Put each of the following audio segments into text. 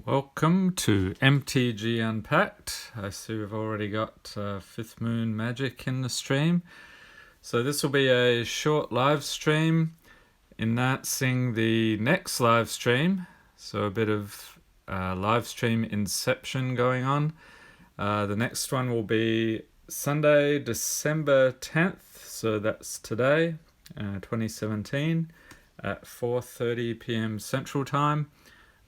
Welcome to MTG Unpacked. I see we've already got Fifth Moon Magic in the stream. So this will be a short live stream announcing the next live stream. So a bit of live stream inception going on. The next one will be Sunday, December 10th. So that's today, 2017 at 4:30 p.m. Central Time.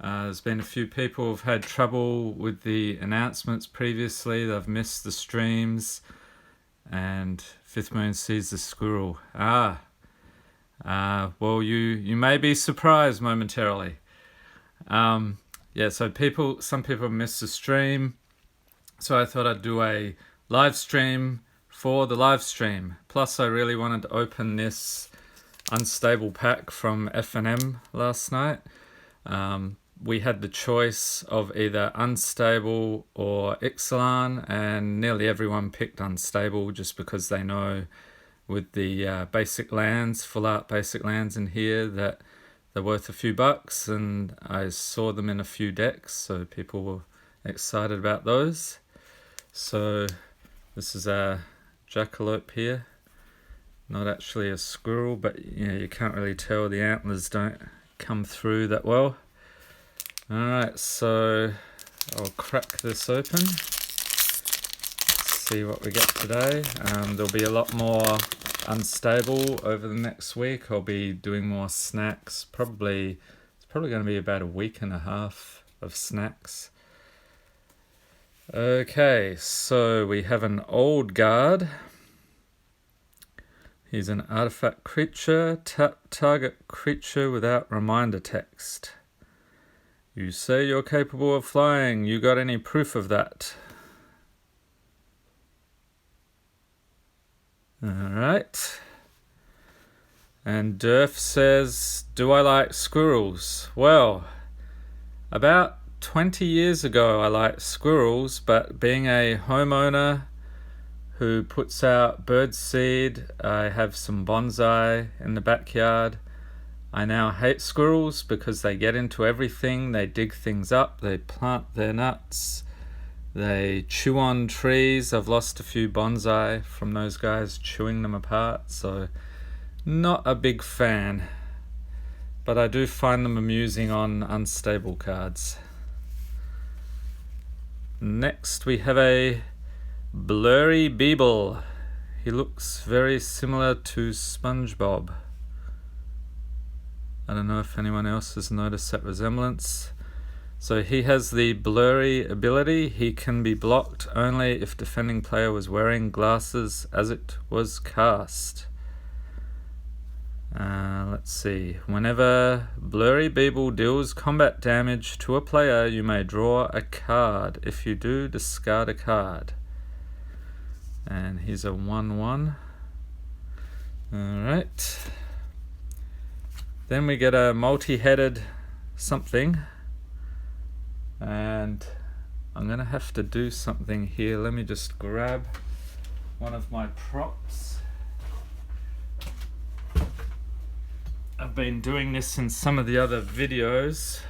There's been a few people who've had trouble with the announcements previously. They've missed the streams, and Fifth Moon sees the squirrel. Well, you may be surprised momentarily. So some people have missed the stream, so I thought I'd do a live stream for the live stream. Plus, I really wanted to open this unstable pack from F&M last night. We had the choice of either unstable or Ixalan, and nearly everyone picked unstable just because they know with the basic lands, full art basic lands in here, that they're worth a few bucks, and I saw them in a few decks, so people were excited about those. So this is a jackalope here, not actually a squirrel, but you can't really tell, the antlers don't come through that well. Alright, so I'll crack this open, see what we get today. There'll be a lot more unstable over the next week. I'll be doing more snacks. It's probably going to be about a week and a half of snacks. Okay, so we have an old guard. He's an artifact creature. Tap target creature without reminder text. You say you're capable of flying. You got any proof of that? Alright. And Durf says, do I like squirrels? Well, about 20 years ago I liked squirrels, but being a homeowner who puts out birdseed, I have some bonsai in the backyard. I now hate squirrels because they get into everything. They dig things up, they plant their nuts, they chew on trees. I've lost a few bonsai from those guys chewing them apart, so not a big fan. But I do find them amusing on unstable cards. Next we have a Blurry Beeble. He looks very similar to SpongeBob. I don't know if anyone else has noticed that resemblance. So he has the blurry ability. He can be blocked only if defending player was wearing glasses as it was cast. Let's see. Whenever Blurry Beeble deals combat damage to a player, you may draw a card. If you do, discard a card. And he's a 1/1. Alright. Then we get a multi-headed something, and I'm going to have to do something here. Let me just grab one of my props. I've been doing this in some of the other videos,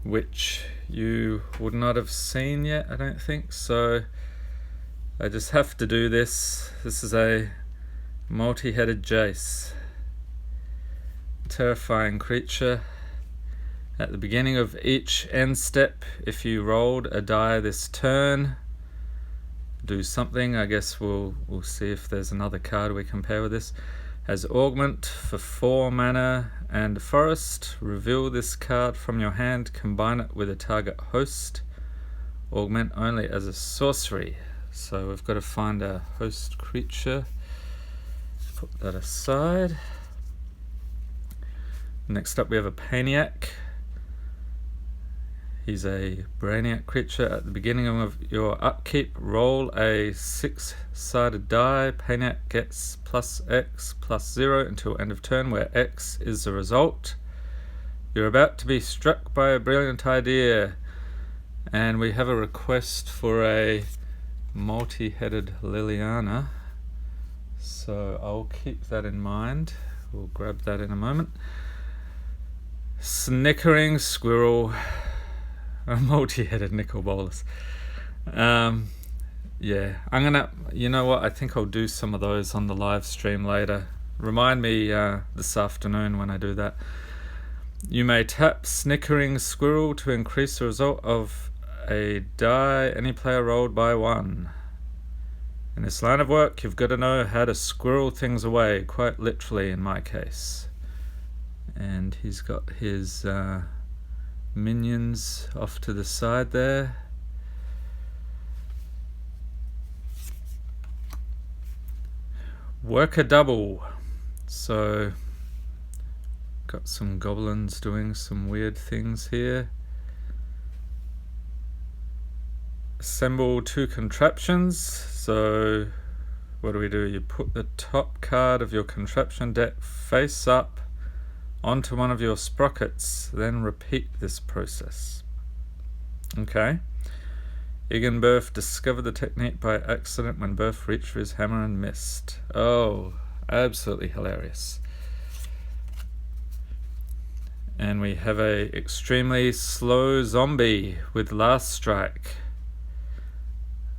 which you would not have seen yet, I don't think, so I just have to do this. This is a multi-headed Jase. Terrifying creature. At the beginning of each end step, if you rolled a die this turn, do something. I guess we'll see if there's another card we can pair with this. Has augment for 4 mana and forest. Reveal this card from your hand, combine it with a target host. Augment only as a sorcery. So we've got to find a host creature. Put that aside. Next up we have a Paniac. He's a Brainiac creature. At the beginning of your upkeep, roll a 6-sided die. Paniac gets +X +0 until end of turn, where X is the result. You're about to be struck by a brilliant idea. And we have a request for a multi-headed Liliana. So I'll keep that in mind. We'll grab that in a moment. snickering squirrel, a multi-headed nickel bolus. Yeah, I'm gonna, you know what, I think I'll do some of those on the live stream later. Remind me this afternoon when I do that. You may tap snickering squirrel to increase the result of a die any player rolled by 1. In this line of work, you've got to know how to squirrel things away, quite literally in my case. And he's got his minions off to the side there. Work a double. So got some goblins doing some weird things here. Assemble 2 contraptions. So what do? You put the top card of your contraption deck face up onto one of your sprockets, then repeat this process. Okay. Igenberth discovered the technique by accident when Berth reached for his hammer and missed. Oh, absolutely hilarious. And we have a extremely slow zombie with last strike.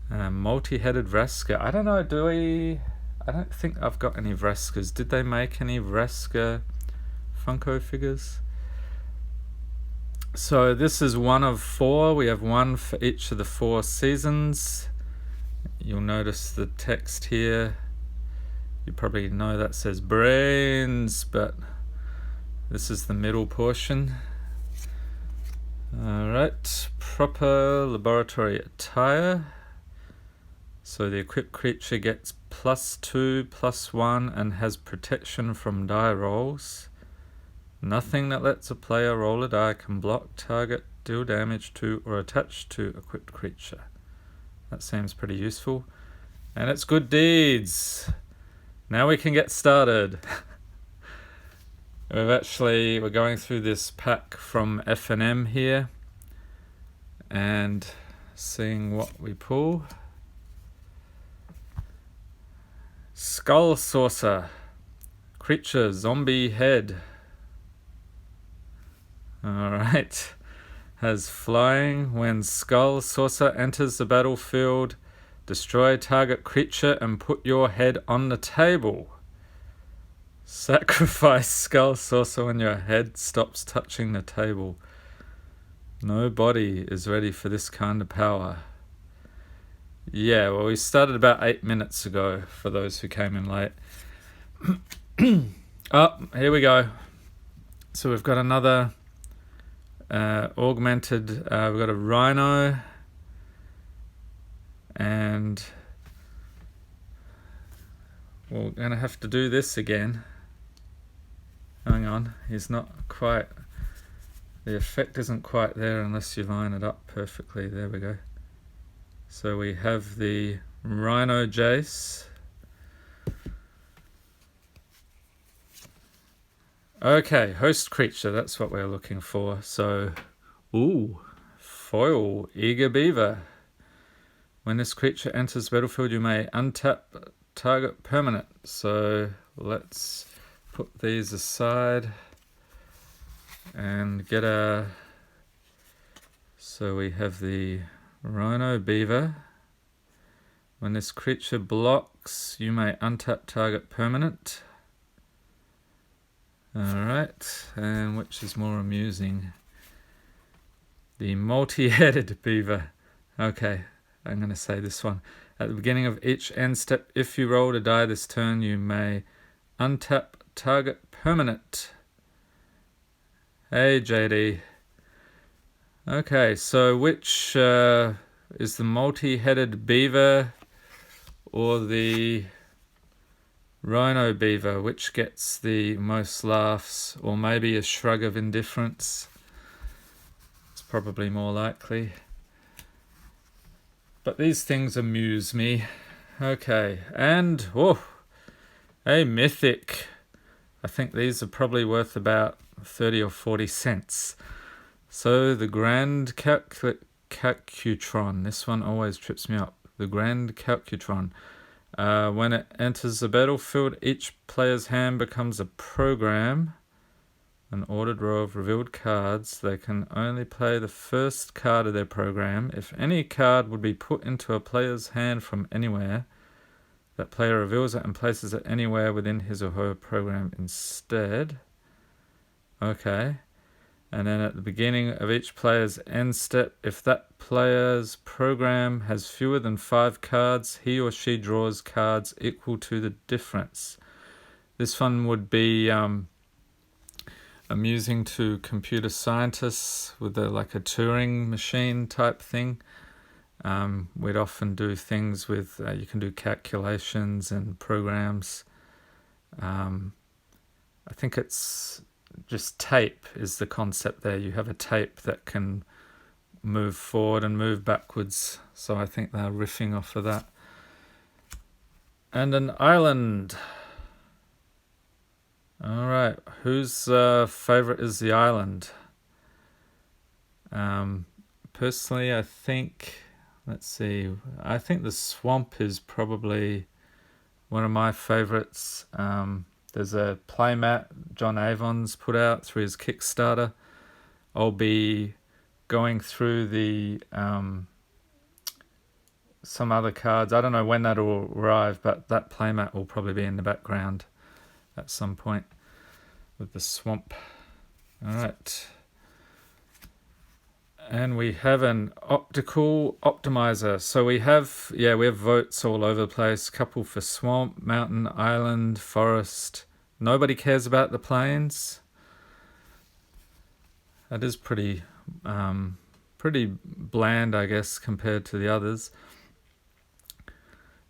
Multi-headed Vraska. I don't know, I don't think I've got any Vraskas. Did they make any Vraska Funko figures? So this is 1 of 4. We have 1 for each of the 4 seasons. You'll notice the text here. You probably know that says brains, but this is the middle portion. Alright, proper laboratory attire. So the equipped creature gets +2, +1, and has protection from die rolls. Nothing that lets a player roll a die can block, target, deal damage to, or attach to equipped creature. That seems pretty useful. And it's good deeds. Now we can get started. We're going through this pack from F&M here and seeing what we pull. Skull Saucer. Creature, zombie head. Alright. Has flying. When Skull Saucer enters the battlefield, destroy target creature and put your head on the table. Sacrifice Skull Saucer when your head stops touching the table. No body is ready for this kind of power. Yeah, well, we started about 8 minutes ago for those who came in late. Oh, here we go. So we've got another augmented, we've got a rhino, and we're going to have to do this again. Hang on, he's not quite, the effect isn't quite there unless you line it up perfectly. There we go. So we have the rhino Jase. Okay, host creature, that's what we're looking for. So, foil, eager beaver. When this creature enters the battlefield, you may untap target permanent. So let's put these aside and get a... So we have the rhino beaver. When this creature blocks, you may untap target permanent. Alright, and which is more amusing? The multi-headed beaver. Okay, I'm going to say this one. At the beginning of each end step, if you roll a die this turn, you may untap target permanent. Hey, JD. Okay, so which is the multi-headed beaver or the rhino beaver? Which gets the most laughs, or maybe a shrug of indifference? It's probably more likely. But these things amuse me. Okay, and a mythic. I think these are probably worth about 30 or 40 cents. So the Grand Calcutron. This one always trips me up. The Grand Calcutron. When it enters the battlefield, each player's hand becomes a program an ordered row of revealed cards. They can only play the first card of their program. If any card would be put into a player's hand from anywhere, that player reveals it and places it anywhere within his or her program instead. Okay. And then at the beginning of each player's end step, if that player's program has fewer than 5 cards, he or she draws cards equal to the difference. This one would be amusing to computer scientists with like a Turing machine type thing. We'd often do things with, you can do calculations and programs. I think it's just tape is the concept there. You have a tape that can move forward and move backwards. So I think they're riffing off of that. And an island. All right, whose favorite is the island? Personally, I think, let's see, I think the swamp is probably one of my favorites. There's a playmat John Avon's put out through his Kickstarter. I'll be going through the some other cards. I don't know when that will arrive, but that playmat will probably be in the background at some point with the swamp. All right. And we have an optical optimizer. So we have votes all over the place. Couple for swamp, mountain, island, forest. Nobody cares about the plains. That is pretty bland, I guess, compared to the others.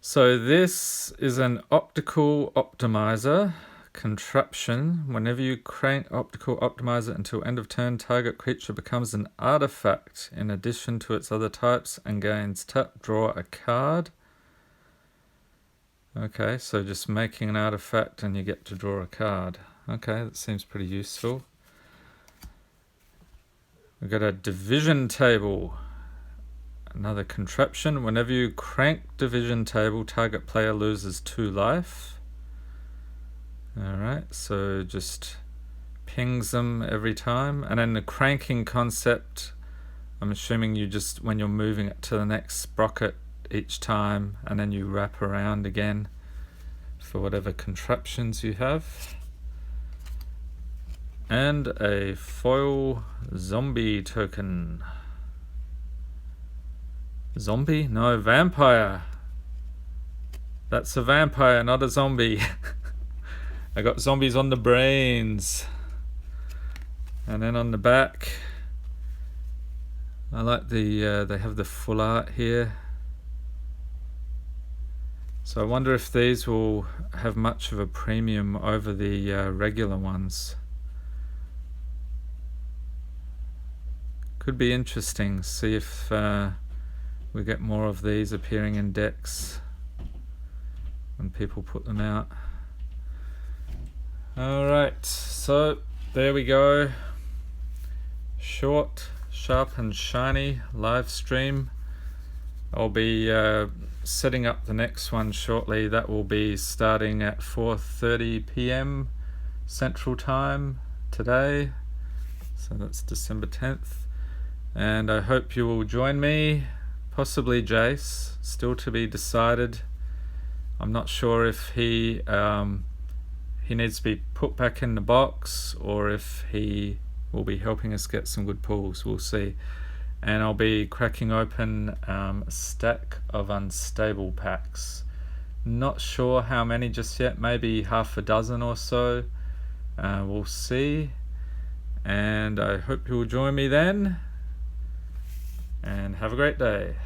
So this is an optical optimizer contraption. Whenever you crank optical optimizer until end of turn, target creature becomes an artifact in addition to its other types and gains tap, draw a card. Okay, so just making an artifact and you get to draw a card. Okay, that seems pretty useful. We've got a division table. Another contraption. Whenever you crank division table, target player loses 2 life. Alright, so just pings them every time. And then the cranking concept, I'm assuming you just, when you're moving it to the next sprocket each time, and then you wrap around again for whatever contraptions you have. And a foil zombie token. Zombie? No, vampire. That's a vampire, not a zombie. I got zombies on the brains. And then on the back, I like the, they have the full art here. So I wonder if these will have much of a premium over the regular ones. Could be interesting. See if we get more of these appearing in decks when people put them out. Alright, so there we go. Short, sharp and shiny live stream. I'll be setting up the next one shortly. That will be starting at 4:30 p.m. Central Time today. So that's December 10th. And I hope you will join me. Possibly Jase, still to be decided. I'm not sure if he needs to be put back in the box or if he will be helping us get some good pulls. We'll see. And I'll be cracking open a stack of unstable packs. Not sure how many just yet, maybe half a dozen or so. We'll see. And I hope you will join me then. And have a great day.